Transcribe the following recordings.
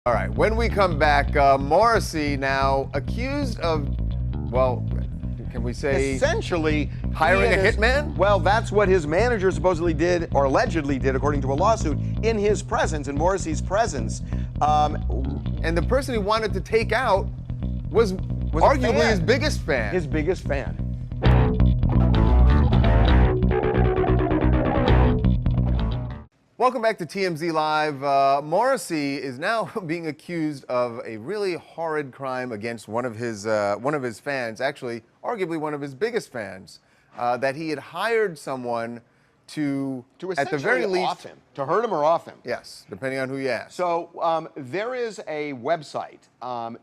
All right, when we come back, Morrissey now accused of, well, can we say essentially hiring a hitman? Well, that's what his manager supposedly did, or allegedly did, according to a lawsuit, in his presence, in Morrissey's presence. And the person he wanted to take out was arguably his biggest fan. His biggest fan. Welcome back to TMZ Live. Morrissey is now being accused of a really horrid crime against one of his fans, actually, arguably one of his biggest fans, that he had hired someone to at the very least, off him, to hurt him or off him. Yes, depending on who you ask. So there is a website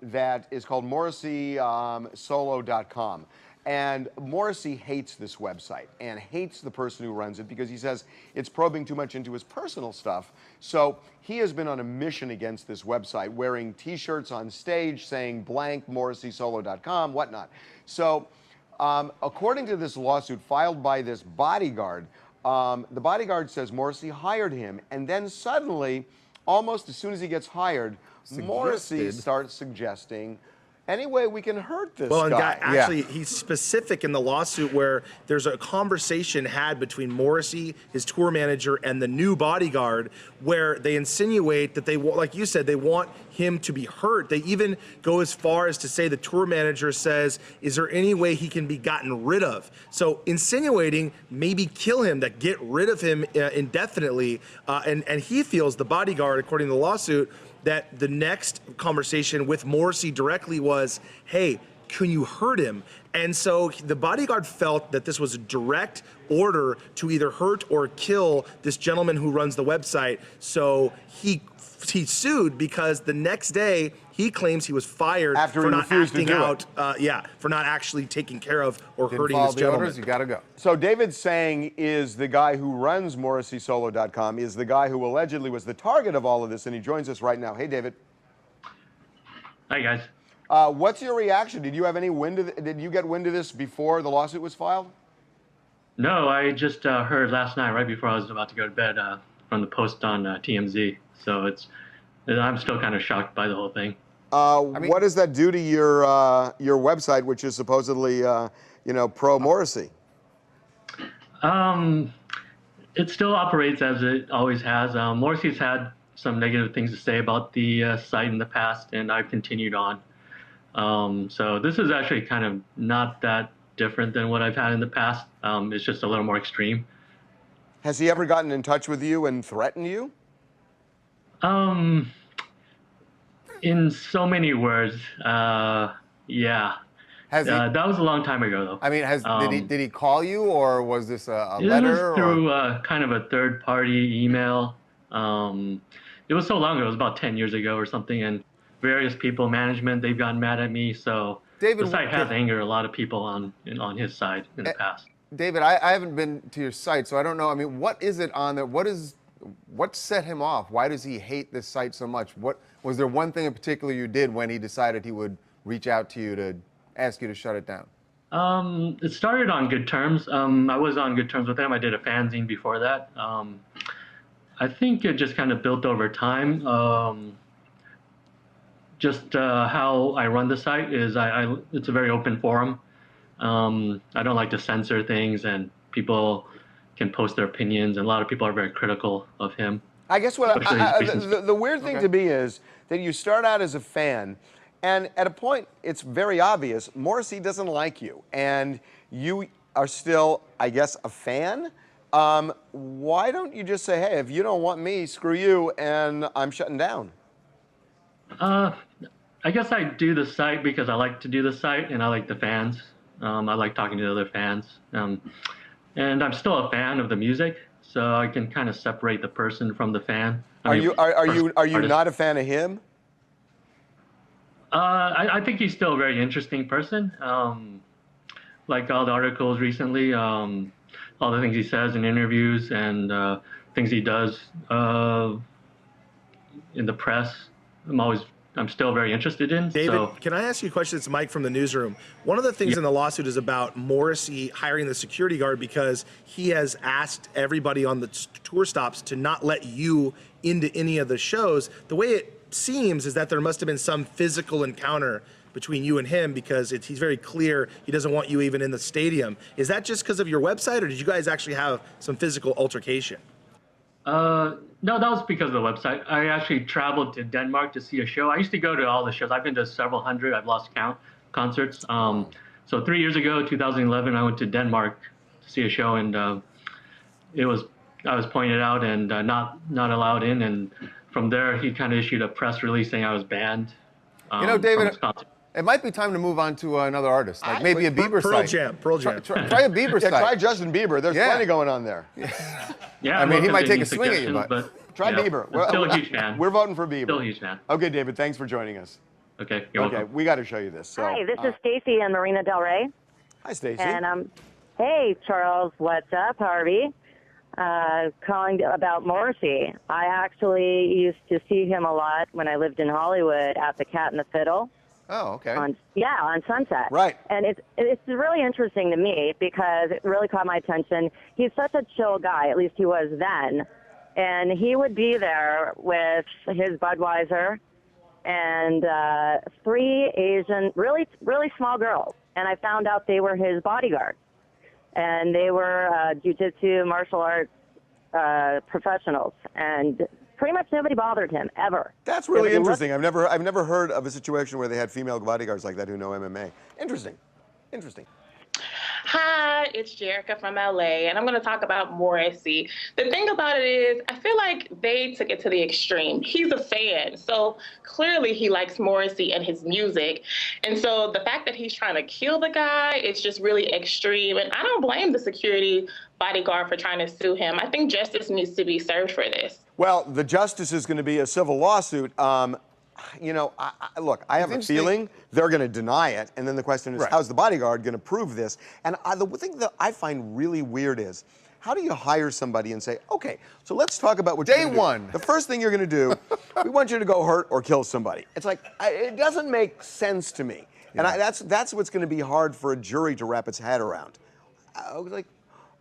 that is called MorrisseySolo.com. And Morrissey hates this website and hates the person who runs it because he says it's probing too much into his personal stuff. So he has been on a mission against this website, wearing T-shirts on stage saying blank MorrisseySolo.com, whatnot. So according to this lawsuit filed by this bodyguard, the bodyguard says Morrissey hired him, and then suddenly, almost as soon as he gets hired, Morrissey starts suggesting any way we can hurt this guy. Actually, he's specific in the lawsuit where there's a conversation had between Morrissey, his tour manager, and the new bodyguard, where they insinuate that they, like you said, they want him to be hurt. They even go as far as to say the tour manager says, is there any way he can be gotten rid of? So insinuating maybe kill him, that get rid of him indefinitely. And he feels, the bodyguard, according to the lawsuit, that the next conversation with Morrissey directly was, hey, can you hurt him? And so the bodyguard felt that this was a direct order to either hurt or kill this gentleman who runs the website. So he sued because the next day he claims he was fired for not acting out, for not actually taking care of or hurting this gentleman. Orders, you gotta go. So David Tseng is the guy who runs MorrisseySolo.com, is the guy who allegedly was the target of all of this, and he joins us right now. Hey, David. Hi, guys. What's your reaction? Did you have any wind of did you get wind of this before the lawsuit was filed? No, I just heard last night, right before I was about to go to bed, from the post on TMZ. So I'm still kind of shocked by the whole thing. What does that do to your website, which is supposedly pro Morrissey? It still operates as it always has. Morrissey's had some negative things to say about the site in the past, and I've continued on. So this is actually kind of not that different than what I've had in the past. It's just a little more extreme. Has he ever gotten in touch with you and threatened you? In so many words, yeah. That was a long time ago, though. I mean, did he call you, or was this a letter? It was through kind of a third-party email. It was so long ago. It was about 10 years ago or something, and various people, management, they've gotten mad at me. So the site has angered a lot of people on his side in the past. David, I haven't been to your site, so I don't know. I mean, what is it on there? What set him off? Why does he hate this site so much? Was there one thing in particular you did when he decided he would reach out to you to ask you to shut it down? It started on good terms. I was on good terms with him. I did a fanzine before that. I think it just kind of built over time. How I run the site is it's a very open forum. I don't like to censor things, and people can post their opinions, and a lot of people are very critical of him. I guess the weird thing to me is that you start out as a fan, and at a point, it's very obvious, Morrissey doesn't like you, and you are still, I guess, a fan? Why don't you just say, hey, if you don't want me, screw you, and I'm shutting down? I guess I do the site because I like to do the site, and I like the fans. I like talking to other fans. And I'm still a fan of the music, so I can kind of separate the person from the fan. Are you not a fan of him? I think he's still a very interesting person. Like all the articles recently, all the things he says in interviews and things he does in the press, I'm still very interested in. David, can I ask you a question? It's Mike from the newsroom. One of the things in the lawsuit is about Morrissey hiring the security guard because he has asked everybody on the tour stops to not let you into any of the shows. The way it seems is that there must have been some physical encounter between you and him, because he's very clear he doesn't want you even in the stadium. Is that just because of your website, or did you guys actually have some physical altercation? No, that was because of the website. I actually traveled to Denmark to see a show. I used to go to all the shows. I've been to several hundred, I've lost count, concerts. So 3 years ago, 2011, I went to Denmark to see a show, and I was pointed out and not allowed in. And from there, he kind of issued a press release saying I was banned. David, it might be time to move on to another artist, like maybe a Bieber site. Pearl Jam. Try a Bieber Yeah, site. try Justin Bieber. There's plenty going on there. Yeah, I mean, he welcome might to take any a swing at you, suggestions, but Try yeah, Bieber. I'm still a huge fan. We're voting for Bieber. Still a huge fan. Okay, David, thanks for joining us. Okay, you're Okay, welcome. we got to show you this. So, Hi, this is Stacy in Marina Del Rey. hi, Stacy. And hey, Charles, what's up, Harvey? Calling about Morrissey. I actually used to see him a lot when I lived in Hollywood at the Cat and the Fiddle. Oh, okay. On Sunset. Right. And it's really interesting to me because it really caught my attention. He's such a chill guy, at least he was then. And he would be there with his Budweiser and 3 Asian, really, really small girls. And I found out they were his bodyguards. And they were jiu-jitsu, martial arts professionals. And pretty much nobody bothered him, ever. That's really interesting. I've never heard of a situation where they had female bodyguards like that who know MMA. Interesting. Interesting. Hi, it's Jerica from LA, and I'm going to talk about Morrissey. The thing about it is, I feel like they took it to the extreme. He's a fan, so clearly he likes Morrissey and his music. And so the fact that he's trying to kill the guy is just really extreme. And I don't blame the security bodyguard for trying to sue him. I think justice needs to be served for this. Well, the justice is going to be a civil lawsuit. Look, I have a feeling they're going to deny it, and then the question is, how's the bodyguard going to prove this? And the thing that I find really weird is, how do you hire somebody and say, okay, so let's talk about what Day you're gonna one. do. The first thing you're going to do, we want you to go hurt or kill somebody. It's like, it doesn't make sense to me. And that's what's going to be hard for a jury to wrap its head around. I was like,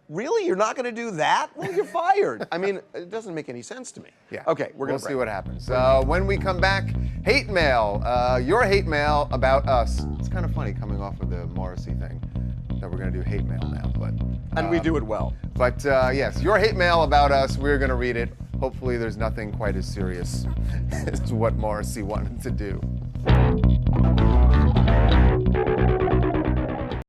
really? You're not going to do that? Well, you're fired. I mean, it doesn't make any sense to me. Yeah. Okay, we're going to see what happens. When we come back, hate mail. Your hate mail about us. It's kind of funny coming off of the Morrissey thing that we're going to do hate mail now, but and we do it well. But yes, your hate mail about us. We're going to read it. Hopefully, there's nothing quite as serious as what Morrissey wanted to do.